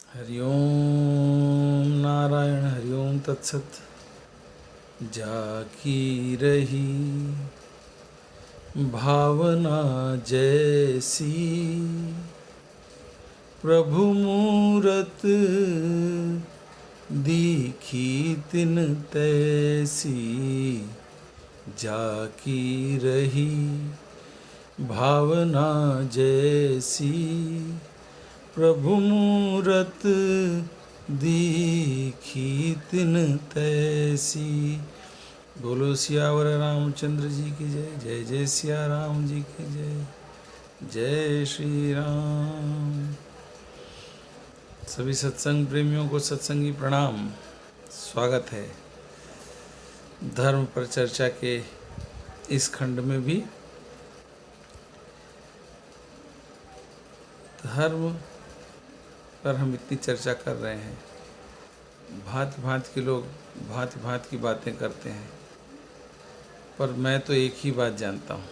हरि ओम नारायण हरि ओम तत्सत। जाकी रही भावना जैसी, प्रभु मूरत दीखी तिन तैसी। जाकी रही भावना जैसी, प्रभु मूरत दीखी तिन तैसी। बोलो सियावर रामचंद्र जी की जय। जय जय सिया राम जी की जय। जय श्री राम। सभी सत्संग प्रेमियों को सत्संगी प्रणाम। स्वागत है धर्म पर चर्चा के इस खंड में भी। धर्म पर हम इतनी चर्चा कर रहे हैं, भांति भांति के लोग भांति भांति की बातें करते हैं, पर मैं तो एक ही बात जानता हूँ,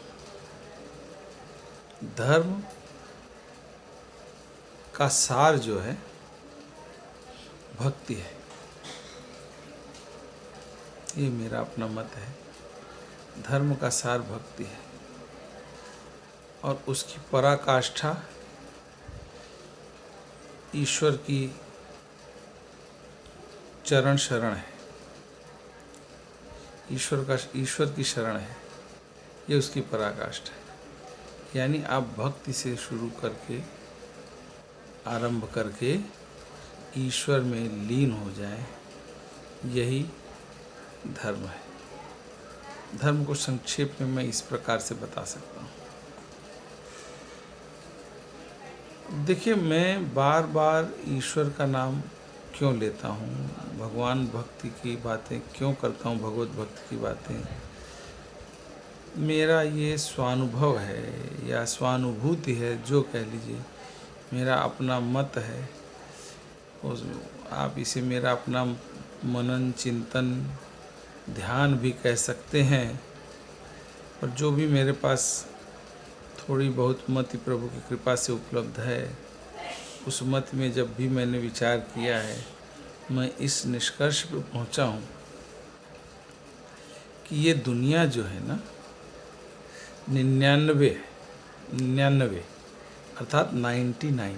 धर्म का सार जो है भक्ति है। ये मेरा अपना मत है। धर्म का सार भक्ति है और उसकी पराकाष्ठा ईश्वर की चरण शरण है। ईश्वर की शरण है, ये उसकी पराकाष्ठा है। यानी आप भक्ति से शुरू करके आरंभ करके ईश्वर में लीन हो जाएं, यही धर्म है। धर्म को संक्षेप में मैं इस प्रकार से बता सकता हूँ। देखिए, मैं बार बार ईश्वर का नाम क्यों लेता हूँ, भगवान भक्ति की बातें क्यों करता हूँ, भगवत भक्ति की बातें, मेरा ये स्वानुभव है या स्वानुभूति है, जो कह लीजिए, मेरा अपना मत है। आप इसे मेरा अपना मनन चिंतन ध्यान भी कह सकते हैं। और जो भी मेरे पास थोड़ी बहुत मति प्रभु की कृपा से उपलब्ध है, उस मत में जब भी मैंने विचार किया है, मैं इस निष्कर्ष पर पहुंचा हूं कि ये दुनिया जो है ना, 99 अर्थात 99।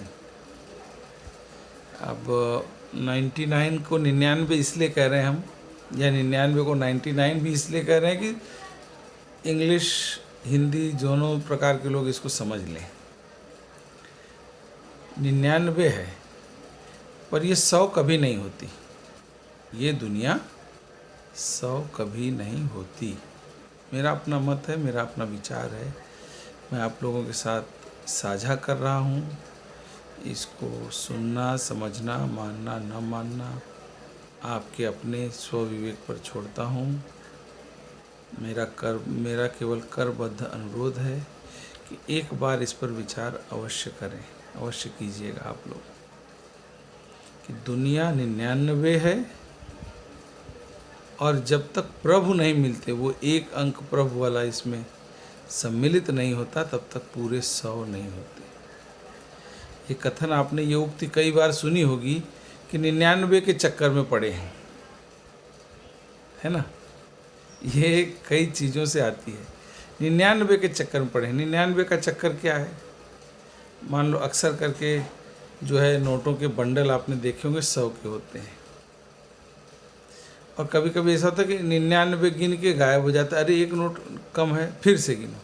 अब 99 को 99 इसलिए कह रहे हैं हम, या 99 को 99 भी इसलिए कह रहे हैं कि इंग्लिश हिंदी दोनों प्रकार के लोग इसको समझ लें। 99 है, पर ये 100 कभी नहीं होती। ये दुनिया 100 कभी नहीं होती। मेरा अपना मत है, मेरा अपना विचार है, मैं आप लोगों के साथ साझा कर रहा हूँ। इसको सुनना, समझना, मानना, न मानना आपके अपने स्वविवेक पर छोड़ता हूँ। मेरा केवल करबद्ध अनुरोध है कि एक बार इस पर विचार अवश्य करें, अवश्य कीजिएगा आप लोग, कि दुनिया 99 है और जब तक प्रभु नहीं मिलते, वो एक अंक प्रभु वाला इसमें सम्मिलित नहीं होता, तब तक पूरे 100 नहीं होते। ये कथन आपने, ये उक्ति कई बार सुनी होगी कि 99 के चक्कर में पड़े हैं, है ना। ये कई चीज़ों से आती है। 99 के चक्कर में पड़े हैं। 99 का चक्कर क्या है? मान लो अक्सर करके जो है नोटों के बंडल आपने देखे होंगे, 100 के होते हैं, और कभी कभी ऐसा होता है कि 99 गिन के गायब हो जाता है। अरे एक नोट कम है, फिर से गिनो।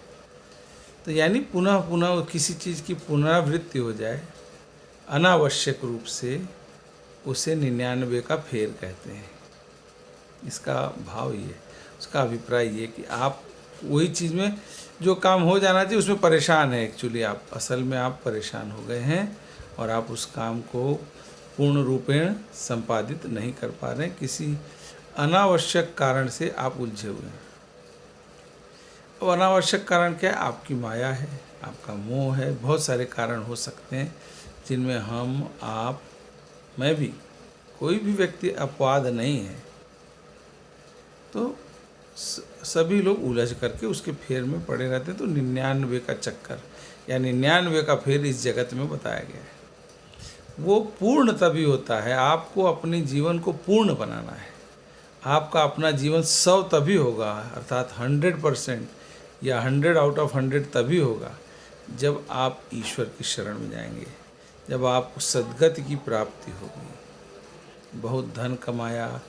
तो यानी पुनः पुनः किसी चीज़ की पुनरावृत्ति हो जाए अनावश्यक रूप से, उसे 99 का फेर कहते हैं। इसका भाव ये, उसका अभिप्राय ये कि आप वही चीज़ में जो काम हो जाना चाहिए उसमें परेशान है। एक्चुअली आप असल में आप परेशान हो गए हैं और आप उस काम को पूर्ण रूपेण संपादित नहीं कर पा रहे हैं। किसी अनावश्यक कारण से आप उलझे हुए हैं। अब अनावश्यक कारण क्या है? आपकी माया है, आपका मोह है, बहुत सारे कारण हो सकते हैं जिनमें हम, आप, मैं भी, कोई भी व्यक्ति अपवाद नहीं है। तो सभी लोग उलझ करके उसके फेर में पड़े रहते हैं। तो 99 का चक्कर या 99 का फेर इस जगत में बताया गया है। वो पूर्ण तभी होता है, आपको अपने जीवन को पूर्ण बनाना है। आपका अपना जीवन 100 तभी होगा, अर्थात 100% या 100 आउट ऑफ 100 तभी होगा जब आप ईश्वर की शरण में जाएंगे, जब आपको सद्गति की प्राप्ति होगी। बहुत धन कमाया,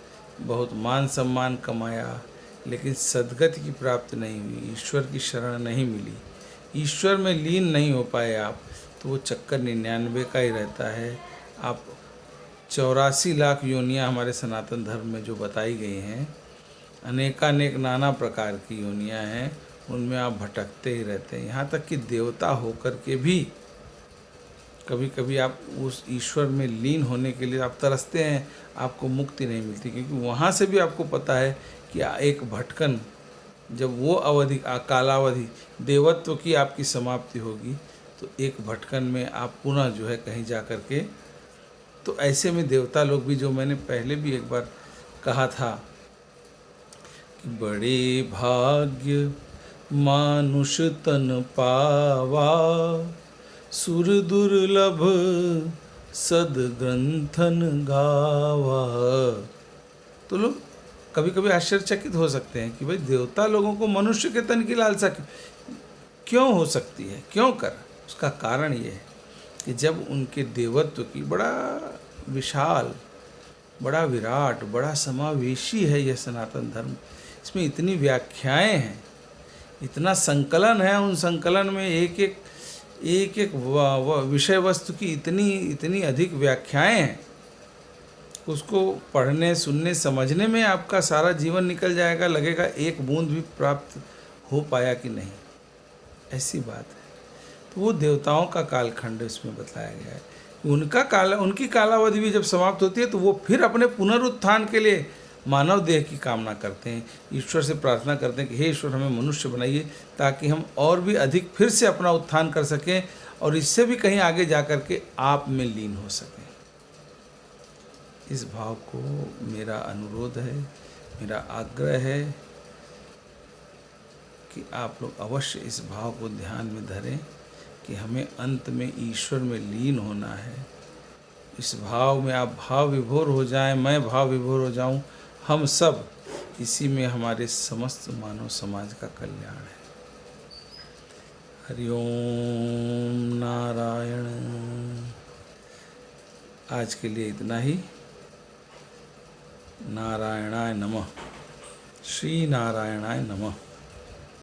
बहुत मान सम्मान कमाया, लेकिन सद्गति की प्राप्ति नहीं हुई, ईश्वर की शरण नहीं मिली, ईश्वर में लीन नहीं हो पाए आप, तो वो चक्कर 99 का ही रहता है। आप 84 लाख योनियाँ हमारे सनातन धर्म में जो बताई गई हैं, अनेकानेक नाना प्रकार की योनियाँ हैं, उनमें आप भटकते ही रहते हैं। यहाँ तक कि देवता होकर के भी कभी कभी आप उस ईश्वर में लीन होने के लिए आप तरसते हैं, आपको मुक्ति नहीं मिलती, क्योंकि वहाँ से भी आपको पता है कि एक भटकन, जब वो अवधि कालावधि देवत्व की आपकी समाप्ति होगी, तो एक भटकन में आप पुनः जो है कहीं जा कर के, तो ऐसे में देवता लोग भी, जो मैंने पहले भी एक बार कहा था कि बड़े भाग्य मानुष तन पावा, सुर दुर्लभ सदग्रंथन गावा। तो लोग कभी कभी आश्चर्यचकित हो सकते हैं कि भाई देवता लोगों को मनुष्य के तन की लालसा क्यों हो सकती है, क्यों कर। उसका कारण ये है कि जब उनके देवत्व की, बड़ा विशाल, बड़ा विराट, बड़ा समावेशी है यह सनातन धर्म, इसमें इतनी व्याख्याएं हैं, इतना संकलन है, उन संकलन में एक एक विषय वस्तु की इतनी अधिक व्याख्याएं हैं, उसको पढ़ने, सुनने, समझने में आपका सारा जीवन निकल जाएगा, लगेगा एक बूंद भी प्राप्त हो पाया कि नहीं, ऐसी बात है। तो वो देवताओं का कालखंड इसमें बताया गया है। उनकी कालावधि भी जब समाप्त होती है, तो वो फिर अपने पुनरुत्थान के लिए मानव देह की कामना करते हैं, ईश्वर से प्रार्थना करते हैं कि हे ईश्वर, हमें मनुष्य बनाइए ताकि हम और भी अधिक फिर से अपना उत्थान कर सकें और इससे भी कहीं आगे जा कर के आप में लीन हो सकें। इस भाव को मेरा अनुरोध है, मेरा आग्रह है कि आप लोग अवश्य इस भाव को ध्यान में धरें कि हमें अंत में ईश्वर में लीन होना है। इस भाव में आप भाव विभोर हो जाएं, मैं भाव विभोर हो जाऊं, हम सब, इसी में हमारे समस्त मानव समाज का कल्याण है। हरि ओम नारायण। आज के लिए इतना ही। नारायणाय नमः। श्री नारायणाय नमः।